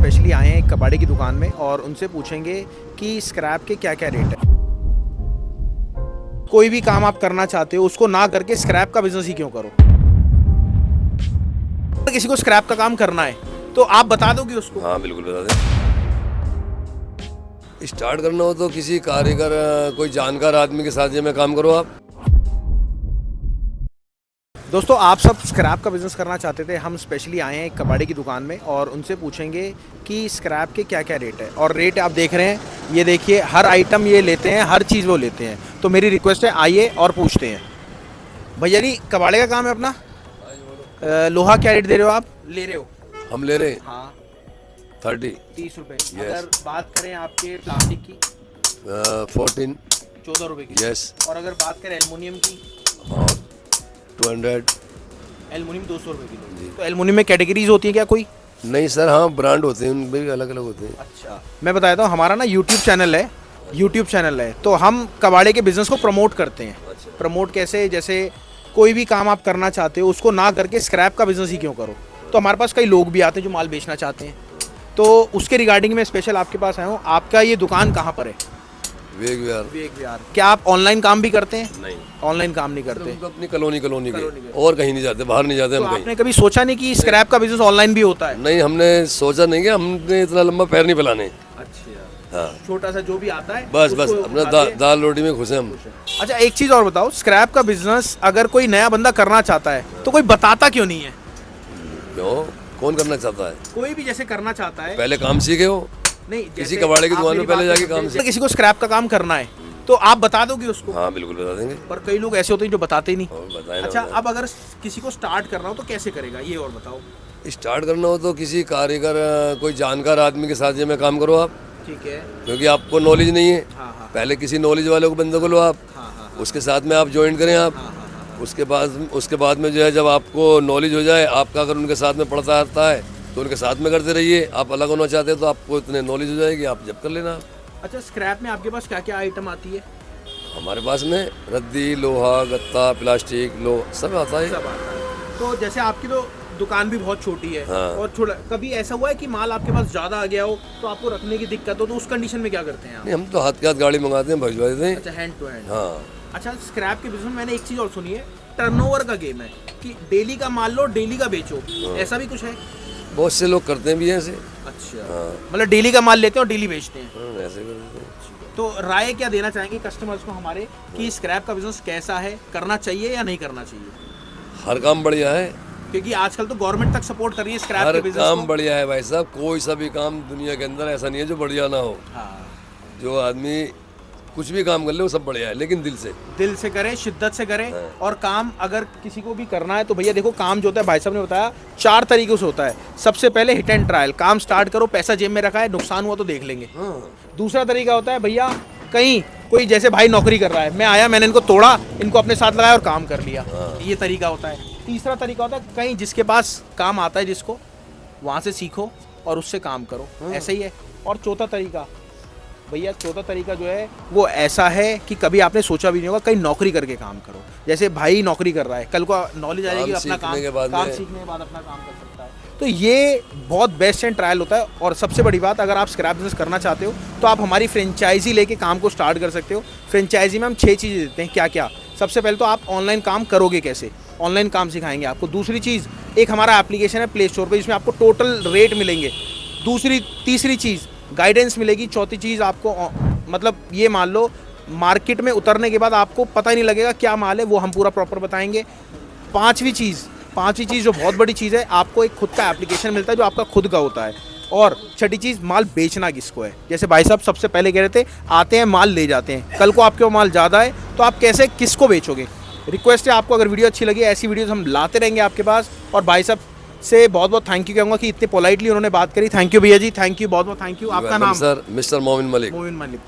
Specially आए हैं एक कबाड़ी की दुकान में और उनसे पूछेंगे कि स्क्रैप के क्या क्या रेट है। कोई भी काम आप करना चाहते हो उसको ना करके स्क्रैप का बिजनेस ही क्यों करो। किसी को स्क्रैप का काम करना है तो आप बता दोगे उसको? हाँ बिल्कुल बता दें। स्टार्ट करना हो तो किसी कारीगर कोई जानकार आदमी के साथ में काम करो आप। दोस्तों आप सब स्क्रैप का बिज़नेस करना चाहते थे, हम स्पेशली आए हैं एक कबाड़ी की दुकान में और उनसे पूछेंगे कि स्क्रैप के क्या क्या रेट है। और रेट आप देख रहे हैं, ये देखिए हर आइटम ये लेते हैं, हर चीज़ वो लेते हैं। तो मेरी रिक्वेस्ट है आइए और पूछते हैं। भैया जी कबाड़े का काम है अपना, लोहा क्या रेट दे रहे हो आप? ले रहे हो? हम ले रहे हैं हाँ 30 रुपये। Yes. अगर बात करें आपके प्लास्टिक की 14 रुपये की। यस। और अगर बात करें एल्युमिनियम की? हाँ 200। एल्युमिनियम 200 रुपये किलो। तो एल्युमिनियम में कैटेगरीज होती है क्या कोई? नहीं सर, हाँ ब्रांड होते हैं, उनमें भी अलग अलग होते हैं। अच्छा, मैं बता देता हूँ, हमारा ना यूट्यूब चैनल है तो हम कबाड़े के बिज़नेस को प्रमोट करते हैं। अच्छा। प्रमोट कैसे? जैसे कोई भी काम आप करना चाहते हो उसको ना करके स्क्रैप का बिज़नेस ही क्यों करो। तो हमारे पास कई लोग भी आते हैं जो माल बेचना चाहते हैं, तो उसके रिगार्डिंग में स्पेशल आपके पास आया हूँ। आपका ये दुकान कहाँ पर है? वेग विहार। क्या आप ऑनलाइन काम भी करते हैं? नहीं, ऑनलाइन काम नहीं करते। हम तो अपनी कॉलोनी के और कहीं नहीं जाते, बाहर नहीं जाते तो हम कहीं। आपने कभी सोचा नहीं कि स्क्रैप का बिज़नेस ऑनलाइन भी होता है? नहीं, हमने सोचा नहीं कि हमने इतना लंबा पैर नहीं फैलाने। अच्छा, हाँ छोटा सा जो भी आता है बस उसको अपना उठाते हैं। दाल रोटी में खुश हैं हम। अच्छा एक चीज़ और बताओ, स्क्रैप का बिजनेस अगर कोई नया बंदा करना चाहता है तो कोई बताता क्यों नहीं है? क्यों, कौन करना चाहता है? कोई भी जैसे करना चाहता है, पहले काम सीखे हो। नहीं किसी कबाड़े की दुकान में पहले जाके काम सीखे। किसी को स्क्रैप का काम करना है तो आप बता दोगे उसको? हाँ बिल्कुल बता देंगे। पर कई लोग ऐसे होते हैं जो बताते ही नहीं। बताए अच्छा, अब अगर किसी को स्टार्ट करना हो तो कैसे करेगा, ये और बताओ। स्टार्ट करना हो तो किसी कारीगर कोई जानकार आदमी के साथ में काम करो आप, ठीक है। क्योंकि आपको नॉलेज नहीं है। हाँ। पहले किसी नॉलेज वाले को बंदे को लो आप। हाँ। उसके साथ में आप ज्वाइन करें आप। हाँ। उसके बाद में जो है, जब आपको नॉलेज हो जाए आपका, अगर उनके साथ में पढ़ता आता है तो उनके साथ में करते रहिए। आप अलग होना चाहते हैं तो आपको इतने नॉलेज हो जाएगी, आप जब कर लेना। अच्छा, स्क्रैप में आपके पास क्या क्या आइटम आती है? हमारे पास में रद्दी, लोहा, गत्ता, प्लास्टिक, सब आता है। सब आता है। तो जैसे आपकी तो दुकान भी बहुत छोटी है। हाँ। और छोटा, कभी ऐसा हुआ है कि माल आपके पास ज़्यादा आ गया हो तो आपको रखने की दिक्कत हो, तो उस कंडीशन में क्या करते हैं आप? नहीं, हम तो हाथ के हाथ गाड़ी मंगाते हैं, भिजवा देते हैं। अच्छा, हैंड टू हैंड। हाँ। अच्छा, स्क्रैप के बिजनेस में मैंने एक चीज़ और सुनी है, टर्नओवर का गेम है कि डेली का माल लो डेली का बेचो। ऐसा भी कुछ है? बहुत से लोग करते भी हैं ऐसे। अच्छा। हाँ। मतलब डेली का माल लेते हैं और डेली बेचते हैं। ऐसे कर देते हैं। तो राय क्या देना चाहेंगे कस्टमर्स को हमारे कि स्क्रैप का बिजनेस कैसा है, करना चाहिए या नहीं करना चाहिए? हर काम बढ़िया है, क्योंकि आजकल तो गवर्नमेंट तक सपोर्ट कर रही है स्क्रैप हर के बिजनेस काम को। बढ़िया है भाई साहब। कोई सा भी काम दुनिया के अंदर ऐसा नहीं है जो बढ़िया ना हो। हाँ। जो आदमी कुछ भी काम कर ले वो सब बढ़िया है, लेकिन दिल से करे, शिद्दत से करे। हाँ। और काम अगर किसी को भी करना है तो भैया देखो, काम जो होता है भाई साहब ने बताया 4 तरीकों से होता है। सबसे पहले हिट एंड ट्रायल, काम स्टार्ट करो, पैसा जेब में रखा है, नुकसान हुआ तो देख लेंगे। हाँ। दूसरा तरीका होता है भैया, कहीं कोई जैसे भाई नौकरी कर रहा है, मैं आया, मैंने इनको तोड़ा, इनको अपने साथ लगाया और काम कर लिया। हाँ। ये तरीका होता है। तीसरा तरीका होता है कहीं जिसके पास काम आता है, जिसको, वहाँ से सीखो और उससे काम करो। ऐसा ही है। और चौथा तरीका भैया, चौथा तरीका जो है वो ऐसा है कि कभी आपने सोचा भी नहीं होगा, कहीं नौकरी करके काम करो। जैसे भाई नौकरी कर रहा है, कल को नॉलेज आ जाएगी, अपना काम सीखने के बाद अपना काम कर सकता है। तो ये बहुत बेस्ट एंड ट्रायल होता है। और सबसे बड़ी बात, अगर आप स्क्रैप बिजनेस करना चाहते हो तो आप हमारी फ्रेंचाइजी लेके काम को स्टार्ट कर सकते हो। फ्रेंचाइजी में हम 6 चीज़ें देते हैं। क्या क्या? सबसे पहले तो आप ऑनलाइन काम करोगे कैसे, ऑनलाइन काम सिखाएंगे आपको। दूसरी चीज़, एक हमारा एप्लीकेशन है प्ले स्टोर पर जिसमें आपको टोटल रेट मिलेंगे। तीसरी चीज़ गाइडेंस मिलेगी। चौथी चीज़, आपको मतलब ये मान लो मार्केट में उतरने के बाद आपको पता ही नहीं लगेगा क्या माल है, वो हम पूरा प्रॉपर बताएंगे। पांचवी चीज़ जो बहुत बड़ी चीज़ है, आपको एक खुद का एप्लीकेशन मिलता है जो आपका खुद का होता है। और छठी चीज़, माल बेचना किसको है। जैसे भाई साहब सबसे पहले कह रहे थे, आते हैं माल ले जाते हैं, कल को आपके वो माल ज़्यादा है तो आप कैसे किसको बेचोगे। रिक्वेस्ट है आपको, अगर वीडियो अच्छी लगी, ऐसी वीडियोज़ हम लाते रहेंगे आपके पास। और भाई साहब से बहुत बहुत थैंक यू कहूँगा कि इतने पोलाइटली उन्होंने बात करी। थैंक यू भैया जी, थैंक यू, बहुत बहुत थैंक यू। आपका नाम? सर मिस्टर मोमिन मलिक।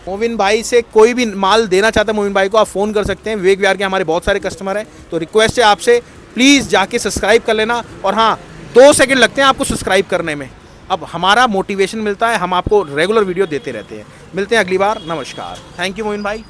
मोमिन भाई से कोई भी माल देना चाहता है, मोमिन भाई को आप फ़ोन कर सकते हैं। विवेक विहार के हमारे बहुत सारे कस्टमर हैं। तो रिक्वेस्ट है आपसे, प्लीज़ जाके सब्सक्राइब कर लेना। और हाँ, 2 सेकंड लगते हैं आपको सब्सक्राइब करने में। अब हमारा मोटिवेशन मिलता है, हम आपको रेगुलर वीडियो देते रहते हैं। मिलते हैं अगली बार। नमस्कार। थैंक यू मोमिन भाई।